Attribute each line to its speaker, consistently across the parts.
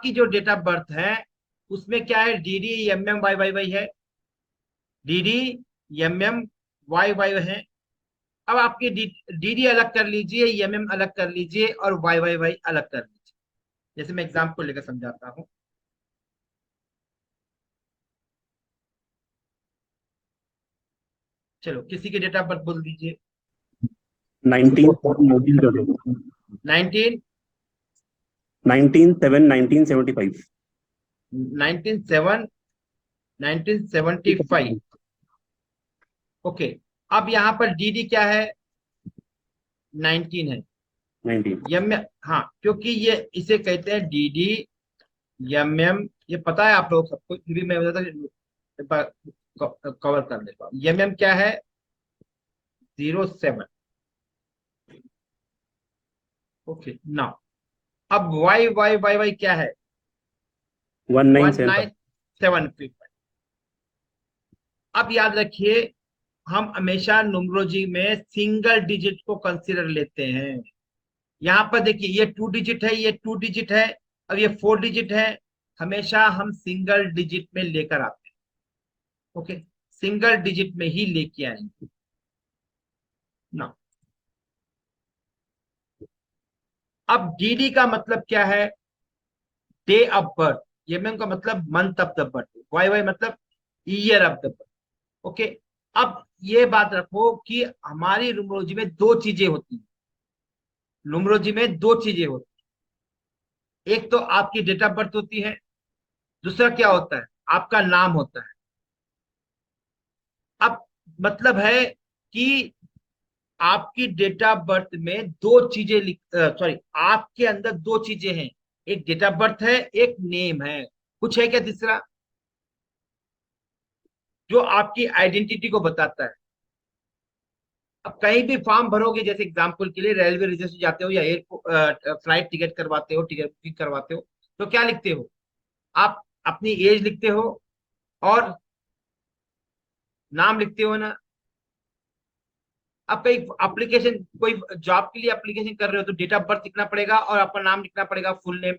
Speaker 1: आपकी जो date of birth है उसमें क्या है, DD MM Y Y Y है, डीडी एमएम वाई वाई है। अब आपकी डीडी अलग कर लीजिए, एमएम अलग कर लीजिए और वाई वाई वाई अलग कर लीजिए। जैसे मैं एग्जाम्पल लेकर समझाता हूँ। चलो किसी की डेट ऑफ बर्थ बोल दीजिए। 19
Speaker 2: 19/7/1975।
Speaker 1: 19/7 1975। ओके, अब यहाँ पर डीडी क्या है, 19 है।
Speaker 2: 19।
Speaker 1: एम, हाँ, क्योंकि ये इसे कहते हैं डीडी एमएम, ये पता है आप लोग सबको, फिर भी मैं कवर कर देता हूँ। एमएम क्या है, 07। ओके ना, अब वाई वाई वाई वाई क्या है,
Speaker 2: 1975।
Speaker 1: 1975। अब याद रखिए, हम हमेशा न्यूमरोलॉजी में सिंगल डिजिट को कंसीडर लेते हैं। यहाँ पर देखिए, ये 2 डिजिट है, ये 2 डिजिट है, अब ये 4 डिजिट है। हमेशा हम सिंगल डिजिट में लेकर आते हैं। ओके, सिंगल डिजिट में ही लेके आएंगे ना। अब डीडी का मतलब क्या है, डे ऑफ बर्थ। एमएम का मतलब month of the birth, Y Y मतलब year of the birth. Okay, अब ये बात रखो कि हमारी न्यूमरोलॉजी में दो चीजें होती हैं। न्यूमरोलॉजी में दो चीजें होती हैं, एक तो आपकी डेट ऑफ बर्थ होती है, दूसरा क्या होता है, आपका नाम होता है। अब मतलब है कि आपकी डेट ऑफ बर्थ में दो चीजें सॉरी, आपके अंदर दो चीजें हैं, एक डेट ऑफ बर्थ है, एक नेम है। कुछ है क्या तीसरा, जो आपकी आइडेंटिटी को बताता है। अब कहीं भी फॉर्म भरोगे, जैसे एग्जांपल के लिए रेलवे रजिस्ट्री जाते हो या एयरपोर्ट फ्लाइट टिकट करवाते हो, टिकट बुकिंग करवाते हो, तो क्या लिखते हो, आप अपनी एज लिखते हो और नाम लिखते हो ना। अब कहीं एप्लीकेशन, कोई जॉब के लिए एप्लीकेशन कर रहे हो तो डेट ऑफ बर्थ लिखना पड़ेगा और आपका नाम लिखना पड़ेगा, फुल नेम।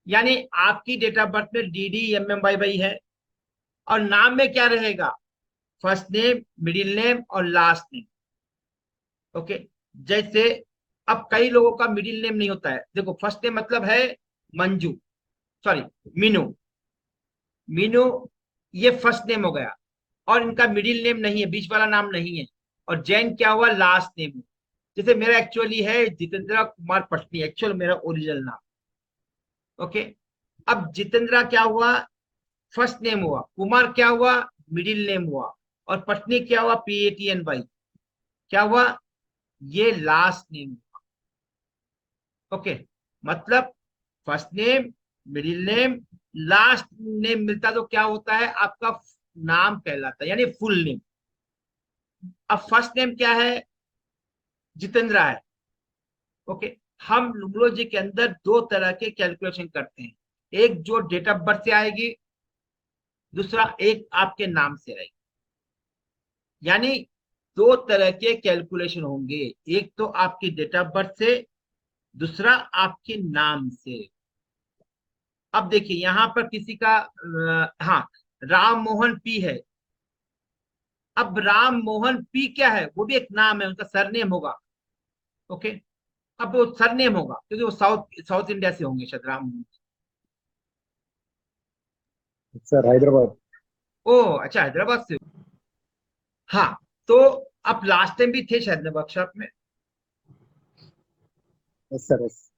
Speaker 1: यानी आपकी डेट ऑफ बर्थ में D D M M Y Y है, और नाम में क्या रहेगा, फर्स्ट नेम, मिडिल नेम और लास्ट नेम। ओके, जैसे अब कई लोगों का मिडिल नेम नहीं होता है। देखो, फर्स्ट नेम मतलब है मंजू, सॉरी, मीनू। मीनू ये फर्स्ट नेम हो गया, और इनका मिडिल नेम नहीं है, बीच वाला नाम नहीं है। और जैन क्या हुआ, लास्ट नेम। जैसे मेरा एक्चुअली है जितेंद्र कुमार पटनी, एक्चुअल मेरा ओरिजिनल नाम। ओके, अब जितेंद्र क्या हुआ, फर्स्ट नेम हुआ, कुमार क्या हुआ, मिडिल नेम हुआ, और पटनी क्या हुआ, PATNY, क्या हुआ, ये लास्ट नेम हुआ। ओके, मतलब first name, middle name, last name मिलता तो क्या होता है, आपका नाम कहलाता है, यानी फुल नेम। अब फर्स्ट नेम क्या है, जितेंद्र है। ओके, हम न्यूमरोलॉजी के अंदर दो तरह के कैलकुलेशन करते हैं, एक जो डेट ऑफ बर्थ से आएगी, दूसरा एक आपके नाम से आएगी। यानी दो तरह के कैलकुलेशन होंगे, एक तो आपकी डेट ऑफ बर्थ से, दूसरा आपके नाम से। अब देखिए यहाँ पर किसी का हाँ, राम मोहन पी है। अब राम मोहन पी क्या है, वो भी एक नाम है, उनका सरनेम होगा। ओके, अब वो सरनेम होगा क्योंकि वो साउथ साउथ इंडिया से होंगे शायद, राम मोहन।
Speaker 3: सर हैदराबाद।
Speaker 1: ओ अच्छा, हैदराबाद से। हाँ, तो आप लास्ट टाइम भी थे शायद वर्कशॉप में।
Speaker 3: Yes sir, yes.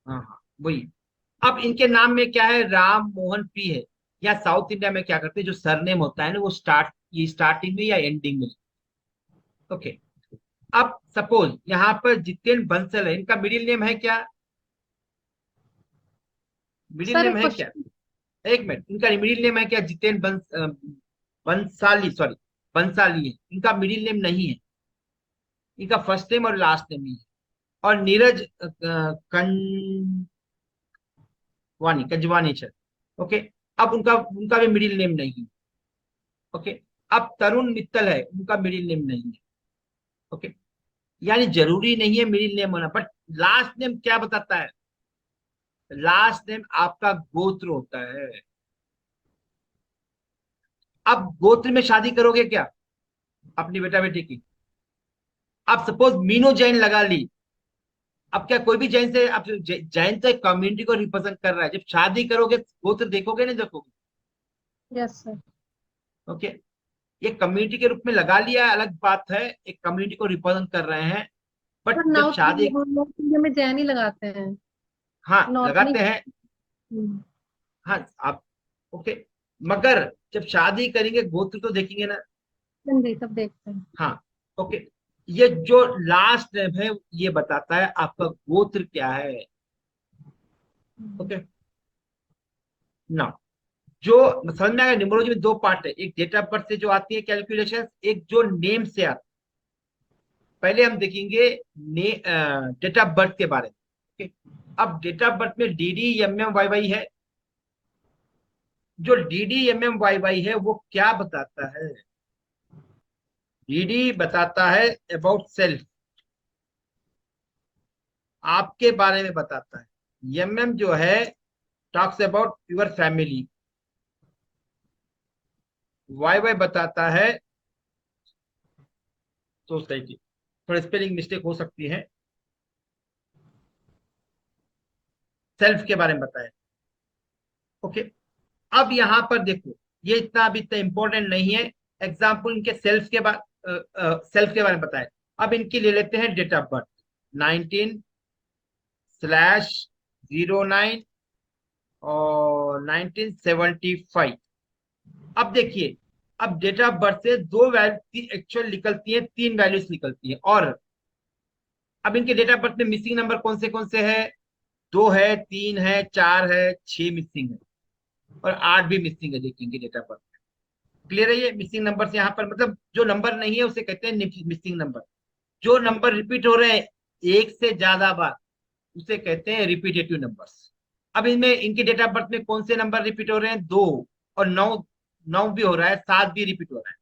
Speaker 1: हाँ हाँ, वही। अब इनके नाम में क्या है, राम मोहन पी है। या साउथ इंडिया में क्या करते हैं, जो सरनेम होता है ना, वो ये स्टार्टिंग में या एंडिंग में। ओके, अब सपोज यहाँ पर जितेन बंसल है, इनका मिडिल नेम है क्या, मिडिल
Speaker 4: सर
Speaker 1: नेम
Speaker 4: एक
Speaker 1: है क्या,
Speaker 4: क्वेश्चन।
Speaker 1: एक मिनट, इनका मिडिल नेम है क्या, बंसाली, सॉरी, बंसाली है, इनका मिडिल नेम नहीं है, इनका फर्स्ट नेम और लास्ट नेम ही है। और नीरज कंजवानी सर। ओके, अब उनका उनका भी मिडिल नेम नहीं है। ओके, अब तरुण मित्तल है, उनका मिडिल नेम नहीं है। ओके, यानी जरूरी नहीं है मिडिल नेम होना, बट लास्ट नेम क्या बताता है, लास्ट नेम आपका गोत्र होता है। अब गोत्र में शादी करोगे क्या अपनी बेटा बेटी की? आप सपोज मीनू जैन लगा ली। अब क्या कोई भी जैन से आप जैन तो एक कम्युनिटी को रिप्रेजेंट कर रहा है, जब शादी करोगे गोत्र देखोगे नहीं देखोगे?
Speaker 4: Yes sir.
Speaker 1: ओके, ये कम्युनिटी के रूप में लगा लिया अलग बात है, एक कम्युनिटी को रिप्रेजेंट कर रहे हैं, बट
Speaker 4: पर
Speaker 1: जब
Speaker 4: नॉर्थ
Speaker 1: शादी,
Speaker 4: नॉर्थ इंडिया में जैन ही लगाते हैं।
Speaker 1: हाँ
Speaker 4: नॉर्थ में।
Speaker 1: लगाते हैं, हाँ आप, ओके, मगर जब शादी करेंगे गोत्र तो देखेंगे ना।
Speaker 4: हिंदी सब देखते हैं।
Speaker 1: हाँ, ओके, ये जो लास्ट नेम है ये बताता है आपका गोत्र क्या है। ओके, ना जो समझ में आएगा, न्यूमरोलॉजी में दो पार्ट है, एक डेट ऑफ बर्थ से जो आती है कैलकुलेशन, एक जो नेम से आती है। पहले हम देखेंगे डेट ऑफ बर्थ के बारे में। ओके, अब डेट ऑफ बर्थ में D D M M Y Y है। जो D D M M Y Y है वो क्या बताता है? डी डी बताता है अबाउट सेल्फ, आपके बारे में बताता है। एम एम जो है talks about your family. Y Y बताता है सोसाइटी। थोड़ा स्पेलिंग मिस्टेक हो सकती है, सेल्फ के बारे में बताया। ओके, अब यहां पर देखो, ये इतना अभी इतना इंपॉर्टेंट नहीं है। एग्जाम्पल इनके सेल्फ के बारे में बताए। अब इनकी ले लेते हैं डेट ऑफ बर्थ, 19/09 और 1975। अब देखिए, अब डेट ऑफ बर्थ से दो वैल्यू एक्चुअल निकलती है, तीन वैल्यूज निकलती है। और अब इनके डेट ऑफ बर्थ में मिसिंग नंबर कौन से है? दो है, तीन है, चार है, छह मिसिंग है, और आठ भी मिसिंग है, देखेंगे डेट ऑफ बर्थ। क्लियर है? ये मिसिंग नंबर यहाँ पर मतलब जो नंबर नहीं है उसे कहते हैं मिसिंग नंबर। जो नंबर रिपीट हो रहे हैं एक से ज्यादा बार उसे कहते हैं रिपीटेटिव नंबर्स। अब इनमें इनके डेट ऑफ बर्थ में कौन से नंबर रिपीट हो रहे हैं? दो और नौ। नौ भी हो रहा है, सात भी रिपीट हो रहा है,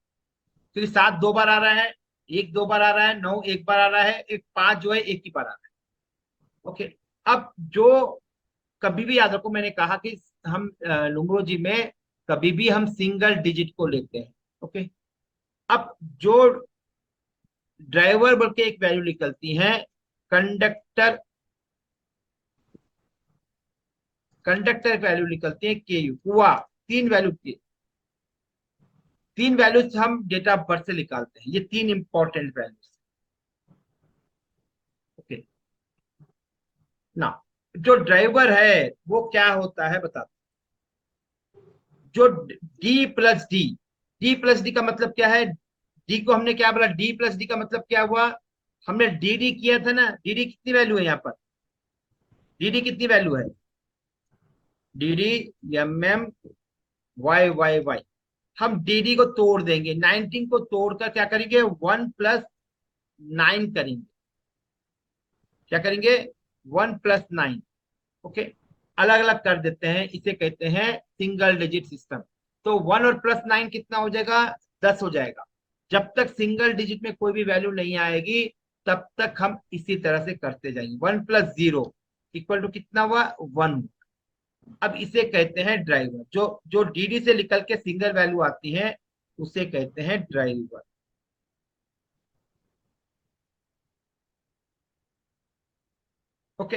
Speaker 1: क्योंकि सात दो बार आ रहा है, एक दो बार आ रहा है, नौ एक बार आ रहा है, एक पांच जो है एक ही बार आ रहा है। ओके, अब जो कभी भी याद रखो, मैंने कहा कि हम न्यूमरोलॉजी में कभी भी हम सिंगल डिजिट को लेते हैं। ओके, अब जो ड्राइवर बोल के एक वैल्यू निकलती है, कंडक्टर, कंडक्टर वैल्यू निकलती है के यू, हुआ तीन वैल्यू की, तीन वैल्यूज हम डेट ऑफ बर्थ से निकालते हैं, ये तीन इंपॉर्टेंट वैल्यूज। ओके, ना जो ड्राइवर है वो क्या होता है बता। जो D plus D, D plus D का मतलब क्या है? डी को हमने क्या बोला? डी प्लस डी का मतलब क्या हुआ? हमने डी डी किया था ना, डी डी कितनी वैल्यू है यहाँ पर? डी डी कितनी वैल्यू है? D D M M Y Y Y. हम डी डी को तोड़ देंगे, 19 को तोड़कर क्या करेंगे? 1+9 करेंगे। क्या करेंगे? 1+9। ओके, अलग अलग कर देते हैं, इसे कहते हैं सिंगल डिजिट सिस्टम। तो 1 और +9 कितना हो जाएगा? 10 हो जाएगा। जब तक सिंगल डिजिट में कोई भी वैल्यू नहीं आएगी तब तक हम इसी तरह से करते जाएंगे। 1+0 इक्वल टू कितना हुआ? 1। अब इसे कहते हैं ड्राइवर। जो जो डीडी से निकल के सिंगल वैल्यू आती है उसे कहते हैं ड्राइवर। ओके,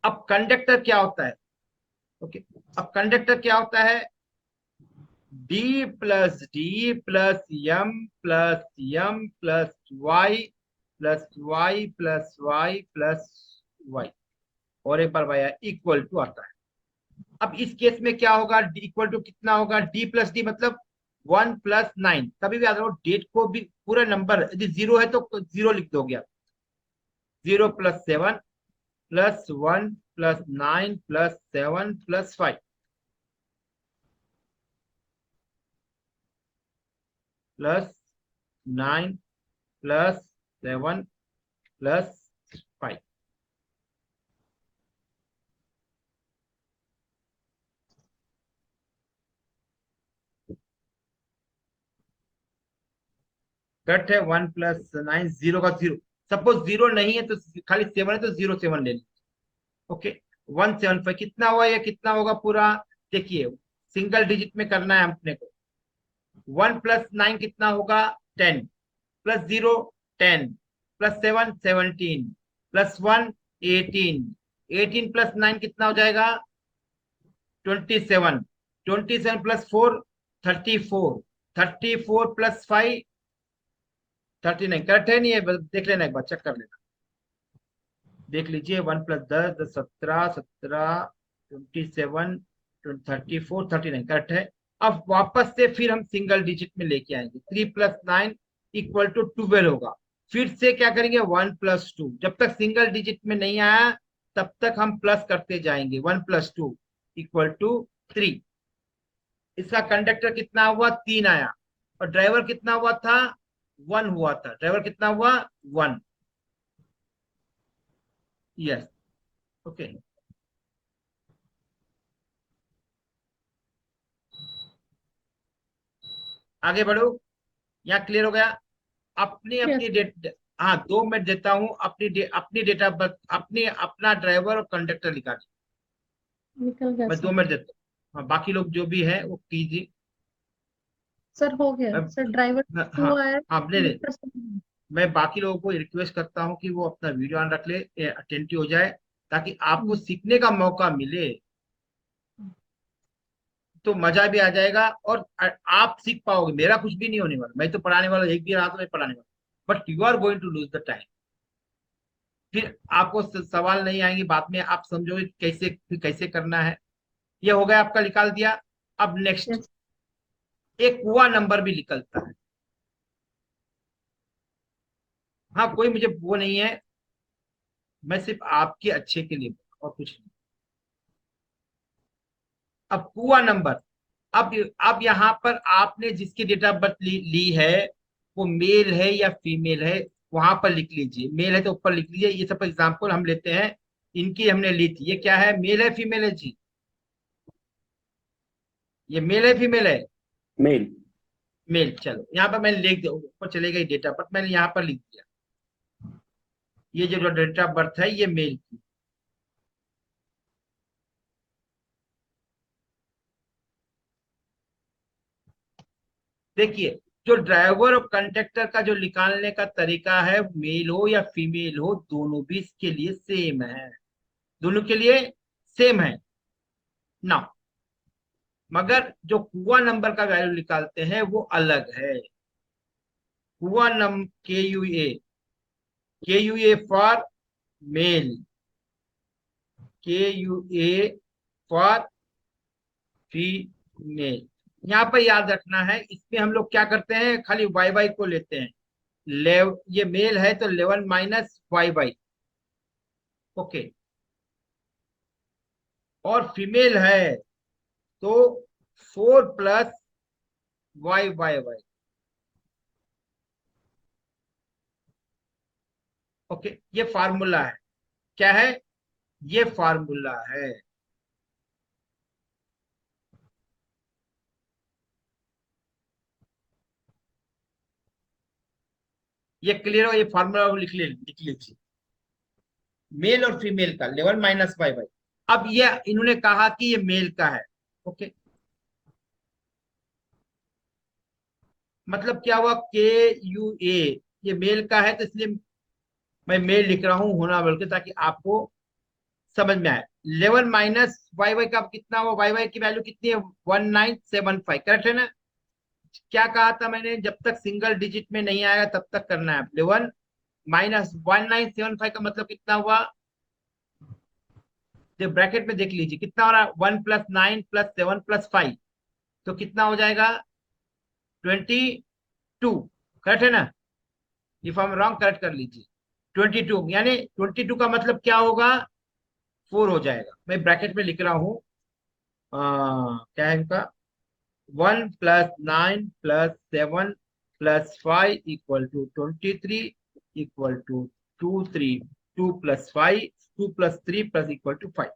Speaker 1: अब कंडक्टर क्या होता है? ओके, अब कंडक्टर क्या होता है? D plus D plus M plus M plus Y plus Y plus Y plus Y, और एक बार वाई इक्वल टू आता है। अब इस केस में क्या होगा? डी इक्वल टू कितना होगा? डी प्लस डी मतलब 1+9। कभी भी याद रखो, डेट को भी पूरा नंबर यदि जीरो है तो जीरो लिख दोगे आप। 0+7 +1 +9 +7 +5 +9 +7 +5। कट है 1+9, 0 का 0। सपोज 0 नहीं है तो खाली 7 है तो 07 ले लीजिए। ओके, 175 कितना हुआ, ये कितना होगा पूरा, देखिए सिंगल डिजिट में करना है अपने को। 1 प्लस 9 कितना होगा, 10, प्लस 0 10, प्लस 7 17, प्लस 1 18, 18 प्लस 9 कितना हो जाएगा, 27, 27 प्लस 4 34, 34 प्लस 5 39। करेक्ट है नहीं है, देख लेना एक बार, चेक कर लेना, देख लीजिए। 1 प्लस 10 10 17 17 27 34 39 करेक्ट है। अब वापस से फिर हम सिंगल डिजिट में लेके आएंगे, 3 प्लस 9 इक्वल टू 12 होगा। फिर से क्या करेंगे, 1 प्लस 2, जब तक सिंगल डिजिट में नहीं आया तब तक हम प्लस करते जाएंगे। 1 प्लस 2 इक्वल टू 3। इसका कंडक्टर कितना हुआ, 3 आया, और ड्राइवर कितना हुआ था, 1 हुआ था। ड्राइवर कितना हुआ, 1। Yes, okay. आगे बढ़ो, यहाँ क्लियर हो गया। अपनी
Speaker 4: यस,
Speaker 1: अपनी डेट, हाँ 2 मिनट देता हूँ, अपनी डेट ऑफ बर्थ, अपनी अपना ड्राइवर और कंडक्टर लिखा दीजिए।
Speaker 4: निकल गया
Speaker 1: मैं
Speaker 4: सर।
Speaker 1: 2 मिनट देता हूँ, हाँ बाकी लोग जो भी है वो कीजिए।
Speaker 4: सर हो गया
Speaker 1: मैं,
Speaker 4: सर, ड्राइवर
Speaker 1: हाँ
Speaker 4: 2 आया,
Speaker 1: हाँ नहीं नहीं,
Speaker 4: कंडक्टर से।
Speaker 1: मैं बाकी लोगों को रिक्वेस्ट करता हूँ कि वो अपना वीडियो ऑन रख ले, अटेंटिव हो जाए, ताकि आपको सीखने का मौका मिले, तो मजा भी आ जाएगा और आप सीख पाओगे। मेरा कुछ भी नहीं होने वाला, मैं तो पढ़ाने वाला एक भी रहा तो मैं पढ़ाने वाला, but you are going to lose the time. फिर आपको सवाल नहीं आएंगे बाद में, आप समझोगे कैसे फिर कैसे करना है। ये हो गया, आपका निकाल दिया। अब नेक्स्ट,
Speaker 4: यस,
Speaker 1: एक हुआ नंबर भी निकलता है। हाँ कोई मुझे वो नहीं है, मैं सिर्फ आपके अच्छे के लिए और कुछ नहीं। अब हुआ नंबर, अब यहाँ पर आपने जिसकी डेट ऑफ बर्थ ली है वो मेल है या फीमेल है, वहां पर लिख लीजिए। मेल है तो ऊपर लिख लीजिए। ये सब एग्जांपल हम लेते हैं, इनकी हमने ली थी। ये क्या है, मेल है फीमेल है जी, ये मेल है फीमेल है,
Speaker 2: मेल।
Speaker 1: मेल। चलो यहाँ पर मैंने लिख दिया, ऊपर चले गई डेट ऑफ बर्थ, मैंने यहाँ पर लिख दिया। ये जो डेट ऑफ बर्थ है ये मेल की। देखिए, जो ड्राइवर और कंडक्टर का जो निकालने का तरीका है, मेल हो या फीमेल हो, दोनों भी इसके लिए सेम है, दोनों के लिए सेम है ना। मगर जो कुआ नंबर का वैल्यू निकालते हैं वो अलग है। कुआ नंबर के यू ए फॉर मेल, के यू ए फॉर फीमेल। यहाँ पर याद रखना है, इसमें हम लोग क्या करते हैं, खाली वाई वाई को लेते हैं। ये मेल है तो 11 माइनस वाई वाई, ओके। और फीमेल है तो 4 plus Y Y Y, okay. ये फार्मूला है, क्या है, ये फार्मूला है। ये क्लियर हो, ये फार्मूला लिख लीजिए, मेल और फीमेल का 11 माइनस वाई वाई। अब ये इन्होंने कहा कि ये मेल का है, ओके। मतलब क्या हुआ, के यू ए, ये मेल का है तो इसलिए मैं मेल लिख रहा हूं होना बोल के, ताकि आपको समझ में आए। 11 माइनस वाई वाई का कितना हुआ, वाई वाई की वैल्यू कितनी है, 1975, करेक्ट है ना। क्या कहा था मैंने, जब तक सिंगल डिजिट में नहीं आएगा तब तक करना है। 11 माइनस 1975 का मतलब कितना हुआ, जो ब्रैकेट में देख लीजिए कितना हो रहा है, 1 प्लस 9 प्लस 7 प्लस 5, तो कितना हो जाएगा, 22। करेक्ट है ना, if I am wrong correct कर लीजिए। 22 यानी 22 का मतलब क्या होगा, 4 हो जाएगा। मैं ब्रैकेट में लिख रहा हूँ, क्या है इनका, 1 plus 9 plus 7 plus 5 equal to 23 equal to 2 plus 5, 2 plus 3 plus equal to 5।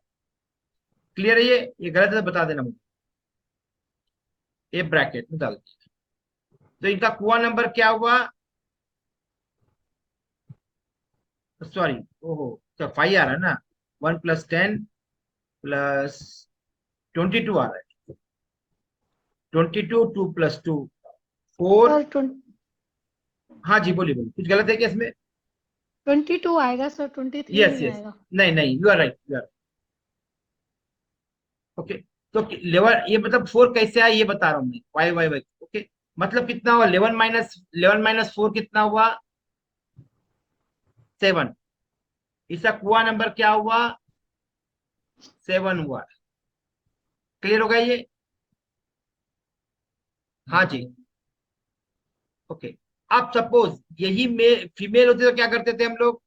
Speaker 1: Clear है, ये गलत है तो बता देना मुझे, ये ब्रैकेट में डाल दीजिए। तो इनका कुआ नंबर क्या हुआ, सॉरी, ओहो, क्या 5 आ रहा है ना, 1 + 10 प्लस 22 आ रहा है, 22, 2 + 2 4।
Speaker 4: सर
Speaker 1: हाँ जी, बोलिए बोलिए, कुछ गलत है क्या इसमें?
Speaker 4: 22 आएगा सर, 23
Speaker 1: यस
Speaker 4: नहीं
Speaker 1: यस,
Speaker 4: आएगा।
Speaker 1: नहीं नहीं, you are right, you are. Okay, तो लेवल ये मतलब 4 कैसे आया ये बता रहा हूँ मैं, वाई वाई वाई। ओके, मतलब कितना हुआ, 11 - 4 कितना हुआ, 7। इसका कुआ नंबर क्या हुआ, 7 हुआ। क्लियर होगा ये? हाँ जी। ओके, अब सपोज यही फीमेल होती तो क्या करते थे हम लोग?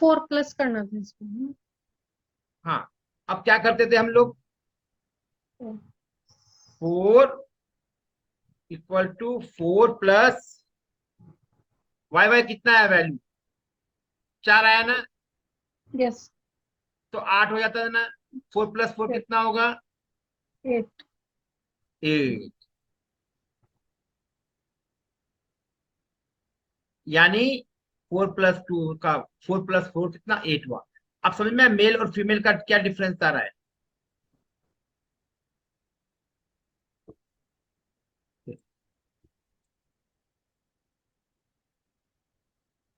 Speaker 4: 4 प्लस करना था इसमें।
Speaker 1: हाँ, अब क्या करते थे हम लोग?
Speaker 4: हम्म।
Speaker 1: 4 = 4 प्लस वाई वाई, कितना है वैल्यू, 4 आया ना,
Speaker 4: यस।
Speaker 1: तो 8 हो जाता है ना। 4 + 4 कितना होगा,
Speaker 4: 8।
Speaker 1: 8। यानी 4 + 2 का 4 + 4 कितना, 8 हुआ। अब समझ में मेल और फीमेल का क्या डिफरेंस आ रहा है?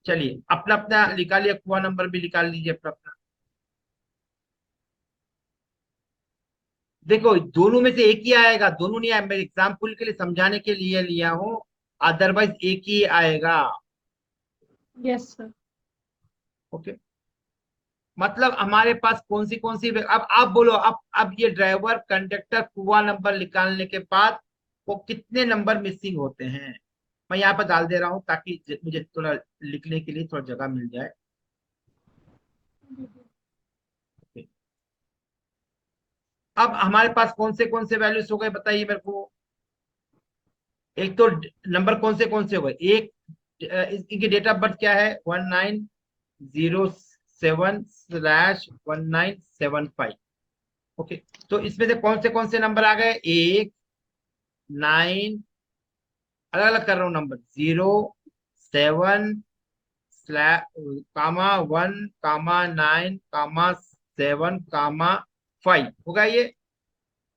Speaker 1: चलिए, अपना अपना निकालिए, कुआ नंबर भी निकाल लीजिए अपना अपना। देखो, दोनों में से एक ही आएगा, दोनों नहीं आएगा, मैं एग्जाम्पल के लिए समझाने के लिए लिया हूं, अदरवाइज एक ही आएगा।
Speaker 4: Yes sir.
Speaker 1: ओके, मतलब हमारे पास कौन सी, अब आप बोलो, अब ये ड्राइवर कंडक्टर कुआ नंबर निकालने के बाद वो कितने नंबर मिसिंग होते हैं, मैं यहाँ पर डाल दे रहा हूँ ताकि मुझे थोड़ा लिखने के लिए थोड़ा जगह मिल जाए। ओके, अब हमारे पास कौन से वैल्यूज हो गए बताइए मेरे को। एक तो नंबर कौन से हो गए, एक इनकी डेट ऑफ बर्थ क्या है, 1907/1975। ओके, तो इसमें से कौन से नंबर आ गए, 1, 9, अलग अलग कर रहा हूँ नंबर, 0, 7 1, 9, 7, 5 होगा ये।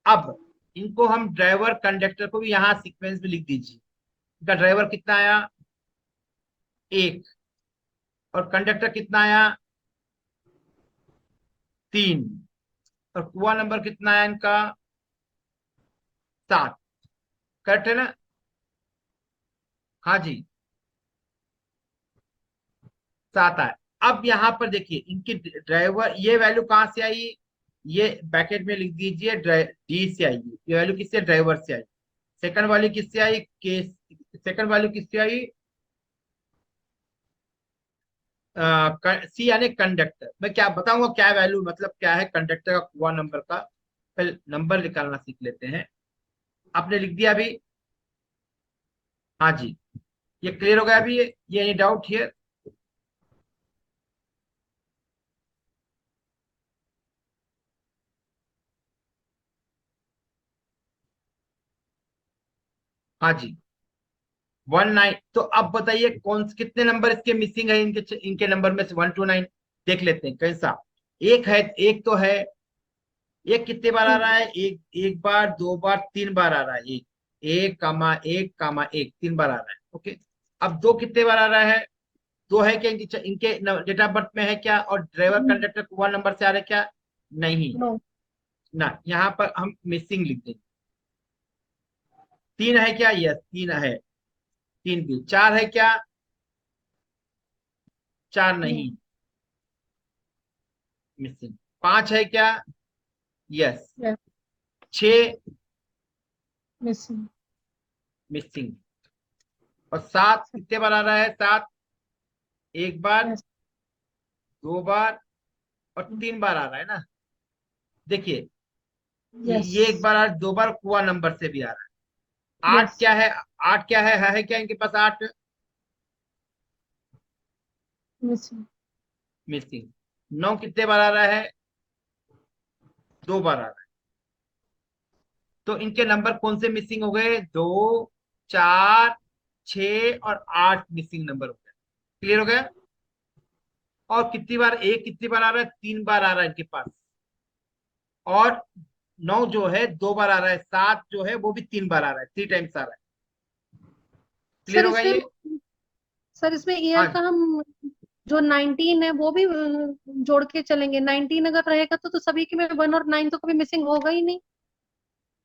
Speaker 1: अब इनको हम ड्राइवर कंडक्टर को भी यहाँ सीक्वेंस में लिख दीजिए। इनका ड्राइवर कितना आया, 1, और कंडक्टर कितना आया, 3, और कुआ नंबर कितना है इनका, 7। करेक्ट है ना? हाँ जी, 7 आया। अब यहाँ पर देखिए इनकी ड्राइवर ये वैल्यू कहाँ से आई, ये ब्रैकेट में लिख दीजिए, डी से आई, ये वैल्यू किससे, ड्राइवर से आई। सेकंड वाली किससे आई, के, सेकंड वैल्यू किससे आई, सी यानी कंडक्टर। मैं क्या बताऊंगा क्या वैल्यू, मतलब क्या है कंडक्टर का कुआ नंबर का, पहले नंबर निकालना सीख लेते हैं। आपने लिख दिया अभी? हाँ जी, ये क्लियर हो गया अभी, ये एनी डाउट हियर? हाँ जी, 19। तो अब बताइए कितने नंबर इसके मिसिंग है, इनके नंबर में से 1 to 9 देख लेते हैं कैसा। एक है, एक तो है, एक कितने बार आ रहा है, एक एक बार, 2 बार, 3 बार आ रहा है, एक, 1, 3 बार आ रहा है। ओके, अब दो कितने बार आ रहा है, दो है क्या, इनके डेट ऑफ बर्थ में है क्या, और ड्राइवर कंडक्टर वन नंबर से आ रहा है क्या, नहीं
Speaker 4: नो।
Speaker 1: ना, यहाँ पर हम मिसिंग लिख देंगे। 3 है क्या, यस 3 है, 3 भी। 4 है क्या, 4
Speaker 4: नो।
Speaker 1: नहीं, मिसिंग। 5 है क्या, यस।
Speaker 4: यस।
Speaker 1: 6
Speaker 4: मिसिंग।
Speaker 1: मिसिंग। और 7 कितने बार आ रहा है, 7 एक बार,
Speaker 4: यस।
Speaker 1: 2 बार, और 3 बार आ रहा है ना। देखिए,
Speaker 4: यस।
Speaker 1: ये एक बार, 2 बार कुआ नंबर से भी आ रहा है। 8
Speaker 4: यस।
Speaker 1: क्या है, 8 क्या है क्या इनके पास, 8
Speaker 4: मिसिंग।
Speaker 1: मिसिंग। 9 कितने बार आ रहा है, 2 बार आ रहा है। तो इनके नंबर कौन से मिसिंग हो गए, 2, 4, 6 और 8 मिसिंग नंबर हो गए। क्लियर हो गया? और कितनी बार एक कितनी बार आ रहा है? 3 बार आ रहा है इनके पास। और 9 जो है 2 बार आ रहा है, 7 जो है वो भी 3 बार आ रहा है, 3 टाइम्स आ रहा है। क्लियर
Speaker 4: सर
Speaker 1: हो गया
Speaker 4: इसमें
Speaker 1: ये?
Speaker 4: सर इसमें ईयर
Speaker 1: हाँ
Speaker 4: का हम जो 19 है वो भी जोड़ के चलेंगे। 19 अगर रहेगा तो सभी के में 1 और 9 तो कभी मिसिंग होगा ही नहीं।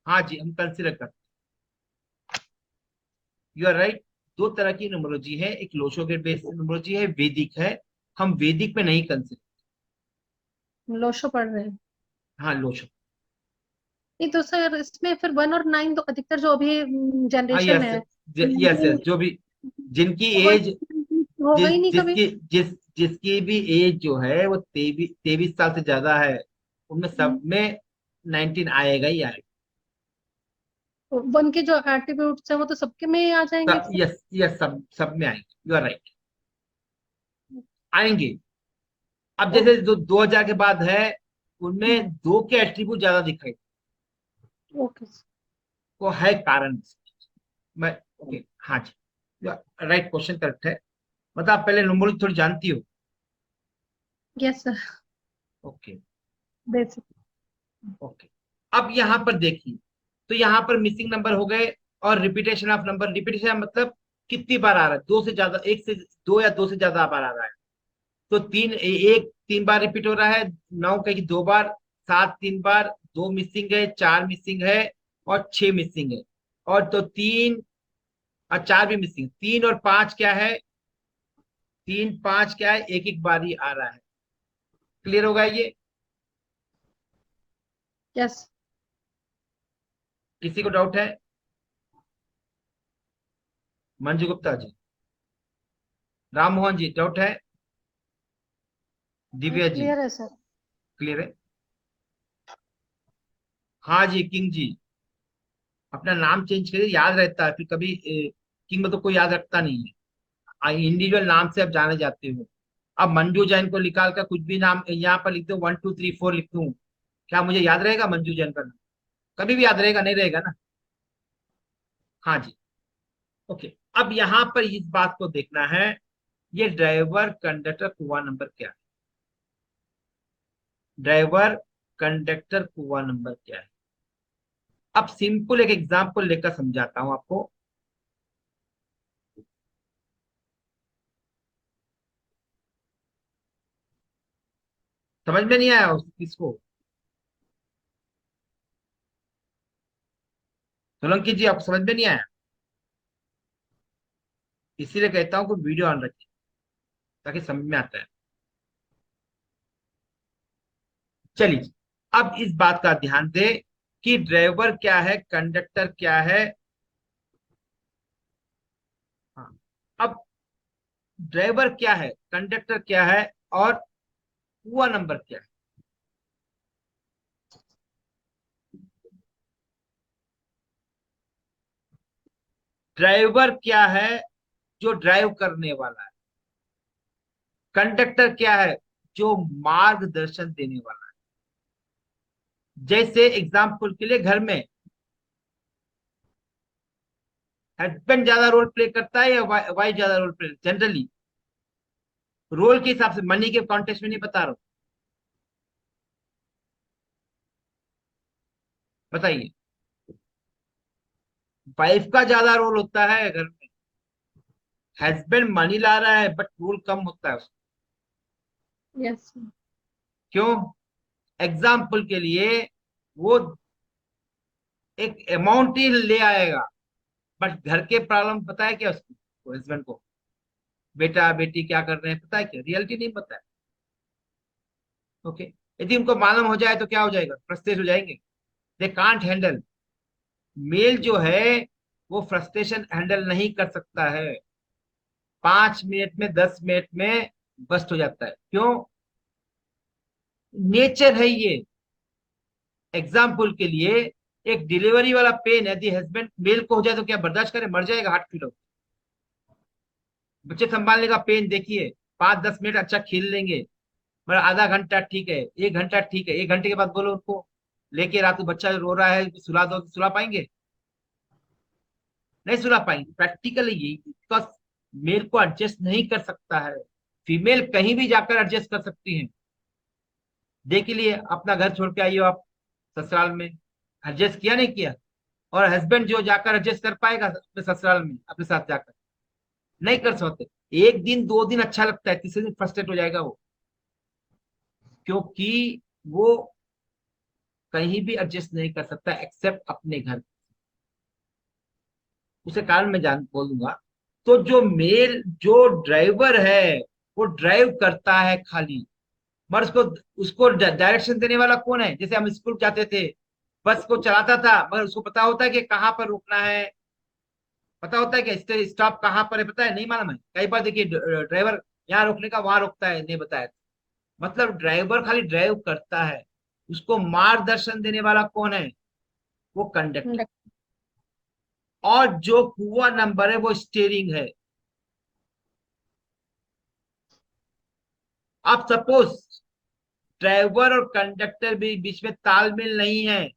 Speaker 1: हाँ जी, हम कंसिडर करते हैं। You are right. दो तरह की न्यूमरोलॉजी है, एक लोशो के बेस्ड न्यूमरोलॉजी है, वैदिक है। हम वैदिक में नहीं कंसिडर।
Speaker 4: लोशो पढ़ रहे हैं।
Speaker 1: हाँ, लोशो।
Speaker 4: नहीं तो सर इसमें फिर 1 और 9 तो अधिकतर जो अभी
Speaker 1: हाँ,
Speaker 4: जनरेशन
Speaker 1: यस
Speaker 4: है
Speaker 1: यस यस, जो भी जिनकी एज,
Speaker 4: होगा ही नहीं कभी।
Speaker 1: जिसकी भी एज जो है वो 23 साल से ज्यादा है, उनमें सब में 19 आएगा ही आएगा।
Speaker 4: वन के जो एट्रीब्यूट्स है वो तो सबके में ही आ जाएंगे
Speaker 1: सब,
Speaker 4: फिर।
Speaker 1: यस यस, सब सब में आएंगे। यू आर राइट, आएंगे। अब जैसे जो 2000 के बाद है, उनमें दो के एट्रीब्यूट ज्यादा दिखाई,
Speaker 4: ओके।
Speaker 1: वो है कारण। मैं, ओके, हाँ जी, राइट, क्वेश्चन करेक्ट है। मतलब आप पहले न्यूमरोलॉजी थोड़ी जानती हो?
Speaker 4: Yes sir.
Speaker 1: Okay
Speaker 4: basic.
Speaker 1: Okay. अब यहाँ पर देखिए, तो यहाँ पर मिसिंग नंबर हो गए, और रिपीटेशन ऑफ नंबर। रिपीटेशन मतलब कितनी बार आ रहा है? दो से ज्यादा, एक से दो या दो से ज्यादा बार आ रहा है। तो एक 3 बार रिपीट हो रहा है, 9 कहीं 2 बार, 7 3 बार, 2 मिसिंग है, 4 मिसिंग है, और 6 मिसिंग है। और तो 3 और 4 भी मिसिंग, 3 और 5 क्या है? 3 5 क्या है? एक एक बार ही आ रहा है। क्लियर होगा ये?
Speaker 4: यस।
Speaker 1: किसी को डाउट है? मंजू गुप्ता जी, राम मोहन जी, डाउट है? दिव्या जी,
Speaker 4: क्लियर है सर।
Speaker 1: क्लियर है? हाँ जी, किंग जी, अपना नाम चेंज करिए, याद रहता है फिर कभी। किंग में तो कोई याद रखता नहीं है, इंडिविजुअल नाम से आप जाने जाते हो। अब मंजू जैन को निकाल कर कुछ भी नाम यहाँ पर लिख दो, 1 2 3 4 लिख दूं, क्या मुझे याद रहेगा मंजू जैन का नाम? कभी भी याद रहेगा? नहीं रहेगा ना। हाँ जी, ओके। अब यहाँ पर इस बात को देखना है, ये ड्राइवर कंडक्टर कुआ नंबर क्या है? ड्राइवर कंडक्टर कुआ नंबर क्या है? अब सिंपल एक एग्जांपल लेकर समझाता हूं आपको। समझ में नहीं आया किसको? सोलंकी जी, आपको समझ में नहीं आया? इसीलिए कहता हूं कि वीडियो ऑन रखिए, ताकि समझ में आता है। चलिए, अब इस बात का ध्यान दे कि ड्राइवर क्या है, कंडक्टर क्या है। हाँ, अब ड्राइवर क्या है, कंडक्टर क्या है, और कुआ नंबर क्या है? ड्राइवर क्या है? जो ड्राइव करने वाला है। कंडक्टर क्या है? जो मार्गदर्शन देने वाला है। जैसे एग्जाम्पल के लिए, घर में हस्बैंड ज्यादा रोल प्ले करता है या वाइफ ज्यादा रोल प्ले? जनरली रोल के हिसाब से, मनी के कॉन्टेक्स्ट में नहीं बता रहा हूं, बताइए। वाइफ का ज्यादा रोल होता है घर में। हस्बैंड मनी ला रहा है, बट रोल कम होता है उसका।
Speaker 4: यस।
Speaker 1: क्यों? एग्जाम्पल के लिए, वो एक अमाउंट ही ले आएगा, बट घर के प्रॉब्लम पता है क्या उसको, हस्बैंड को? बेटा बेटी क्या कर रहे हैं पता है क्या? रियलिटी नहीं पता है। ओके, यदि उनको मालूम हो जाए तो क्या हो जाएगा? फ्रस्ट्रेट हो जाएंगे। They can't handle. मेल जो है वो फ्रस्ट्रेशन हैंडल नहीं कर सकता है, 5 मिनट में 10 मिनट में बस्ट हो जाता है। क्यों? नेचर है ये। एग्जाम्पल के लिए, एक डिलीवरी वाला पेन यदि हस्बैंड मेल को हो जाए तो क्या बर्दाश्त करे? मर जाएगा हार्ट फेल। बच्चे संभालने का पेन देखिए, 5 10 मिनट अच्छा खेल लेंगे, मगर आधा घंटा ठीक है, 1 घंटा ठीक है, 1 घंटे के बाद बोलो उनको लेके रात को बच्चा रो रहा है सुला दो, सुला पाएंगे? नहीं सुला पाएंगे। प्रैक्टिकली यही, बिकॉज मेल को एडजस्ट नहीं कर सकता है। फीमेल कहीं भी जाकर एडजस्ट कर सकती है। देख लिए अपना घर छोड़ के आई हो आप ससुराल में, एडजस्ट किया नहीं किया? और हस्बैंड जो जाकर एडजस्ट कर पाएगा अपने ससुराल में अपने साथ जाकर? नहीं कर सकते। एक दिन दो दिन अच्छा लगता है, तीसरे दिन फ्रस्ट्रेट हो जाएगा वो, क्योंकि वो कहीं भी एडजस्ट नहीं कर सकता एक्सेप्ट अपने घर। उसे कारण मैं जान बोलूंगा। तो जो मेल जो ड्राइवर है वो ड्राइव करता है खाली, मगर उसको उसको डायरेक्शन देने वाला कौन है? जैसे हम स्कूल जाते थे, बस को चलाता था, मगर उसको पता होता है कि कहाँ पर रुकना है, पता होता है कि स्टॉप कहाँ पर है, पता है? नहीं मालूम है। कई बार देखिए ड्राइवर यहाँ रोकने का वहां रोकता है, नहीं बताया। मतलब ड्राइवर खाली ड्राइव करता है, उसको मार्गदर्शन देने वाला कौन है? वो कंडक्टर। और जो कुआ नंबर है वो स्टीयरिंग है। अब सपोज ड्राइवर और कंडक्टर भी बीच में तालमेल नहीं है,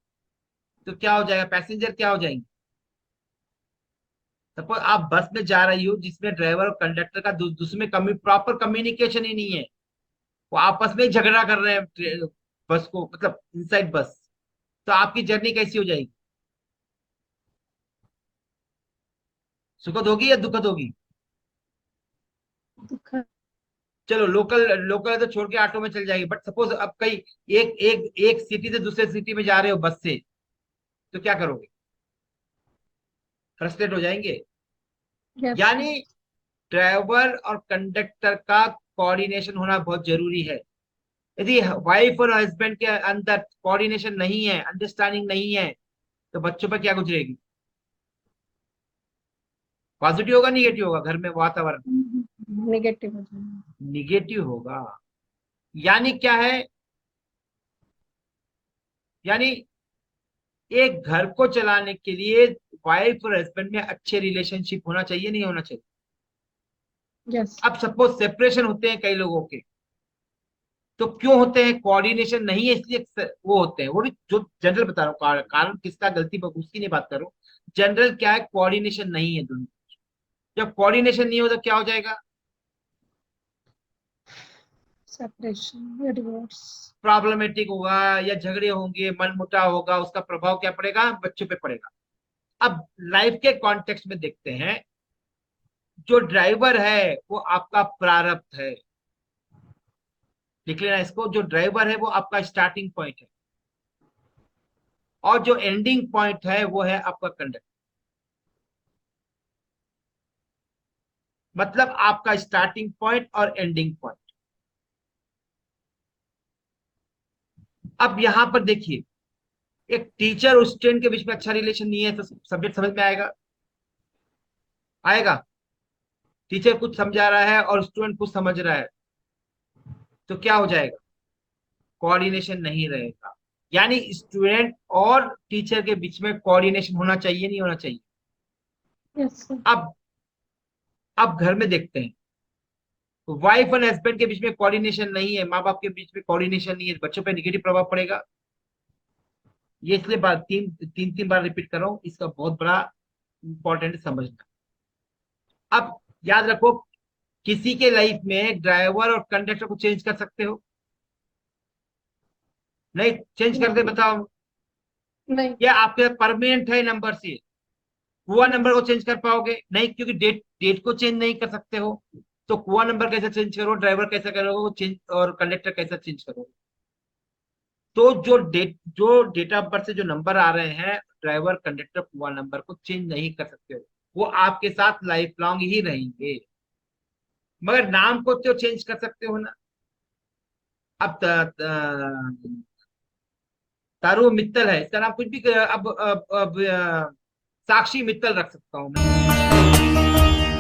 Speaker 1: तो क्या हो जाएगा? पैसेंजर क्या हो जाएंगे? सपोज आप बस में जा रही हो जिसमें ड्राइवर और कंडक्टर का दूसरे में प्रॉपर कम्युनिकेशन ही नहीं है, वो आपस में ही झगड़ा कर रहे हैं बस को, मतलब इनसाइड बस, तो आपकी जर्नी कैसी हो जाएगी? सुखद होगी या दुखद होगी?
Speaker 4: दुख।
Speaker 1: चलो लोकल लोकल है तो छोड़ के ऑटो में चल जाएगी, बट सपोज अब कहीं एक एक एक सिटी से दूसरे सिटी में जा रहे हो बस से, तो क्या करोगे? फ्रस्ट्रेट हो जाएंगे।
Speaker 4: यस।
Speaker 1: यानी ड्राइवर और कंडक्टर का कोऑर्डिनेशन होना बहुत जरूरी है। यदि वाइफ और हस्बैंड के अंदर कोऑर्डिनेशन नहीं है, अंडरस्टैंडिंग नहीं है, तो बच्चों पर क्या गुजरेगी? पॉजिटिव होगा निगेटिव होगा घर में वातावरण?
Speaker 4: नेगेटिव हो जाएगा।
Speaker 1: निगेटिव होगा। यानी क्या है? यानी एक घर को चलाने के लिए वाइफ और हस्बैंड में अच्छे रिलेशनशिप होना चाहिए, नहीं होना चाहिए?
Speaker 4: यस।
Speaker 1: अब सपोज सेपरेशन होते हैं कई लोगों के, तो क्यों होते हैं? कोऑर्डिनेशन नहीं है इसलिए वो होते हैं। वो भी जो जनरल बता रहा हूँ, कारण किसका गलती उसकी नहीं बात कर रहा हूँ। जनरल क्या है? कोऑर्डिनेशन नहीं है दोनों। जब कोऑर्डिनेशन नहीं हो तो क्या हो जाएगा?
Speaker 4: सेपरेशन या डिवोर्स।
Speaker 1: प्रॉब्लमेटिक होगा या झगड़े होंगे, मनमुटाव होगा, उसका प्रभाव क्या पड़ेगा? बच्चों पे पड़ेगा। अब लाइफ के कॉन्टेक्स्ट में देखते हैं, जो ड्राइवर है वो आपका प्रारब्ध है। लिख लेना इसको, जो ड्राइवर है वो आपका स्टार्टिंग पॉइंट है, और जो एंडिंग पॉइंट है वो है आपका कंडक्टर। मतलब आपका स्टार्टिंग पॉइंट और एंडिंग पॉइंट। अब यहां पर देखिए, एक टीचर और स्टूडेंट के बीच में अच्छा रिलेशन नहीं है तो सब्जेक्ट समझ में आएगा? आएगा? टीचर कुछ समझा रहा है और स्टूडेंट कुछ समझ रहा है, तो क्या हो जाएगा? कोऑर्डिनेशन नहीं रहेगा। यानी स्टूडेंट और टीचर के बीच में कोऑर्डिनेशन होना चाहिए, नहीं होना चाहिए?
Speaker 4: Yes sir.
Speaker 1: अब घर में देखते हैं, वाइफ और हस्बैंड के बीच में कोऑर्डिनेशन नहीं है, माँ बाप के बीच में कोऑर्डिनेशन नहीं है, बच्चों पे निगेटिव प्रभाव पड़ेगा। ये इसलिए बात तीन बार रिपीट कर रहा हूँ, इसका बहुत बड़ा इंपॉर्टेंट समझना। अब याद रखो, किसी के लाइफ में ड्राइवर और कंडक्टर को चेंज कर सकते हो? नहीं चेंज कर दे, बताओ।
Speaker 4: नहीं।
Speaker 1: ये आपके परमानेंट है नंबर से, कुआ नंबर को चेंज कर पाओगे? नहीं, क्योंकि डेट डेट को चेंज नहीं कर सकते हो। तो कुआ नंबर कैसे चेंज करो, ड्राइवर कैसे करोगे चेंज, और कंडक्टर कैसे चेंज करोगे? तो जो डेट ऑफ बर्थ से जो नंबर आ रहे हैं, ड्राइवर कंडक्टर कुआ नंबर को चेंज नहीं कर सकते हो, वो आपके साथ लाइफ लॉन्ग ही रहेंगे। मगर नाम को तो चेंज कर सकते हो ना। अब तारू मित्तल है, इसका नाम कुछ भी अब साक्षी मित्तल रख सकता हूँ मैं।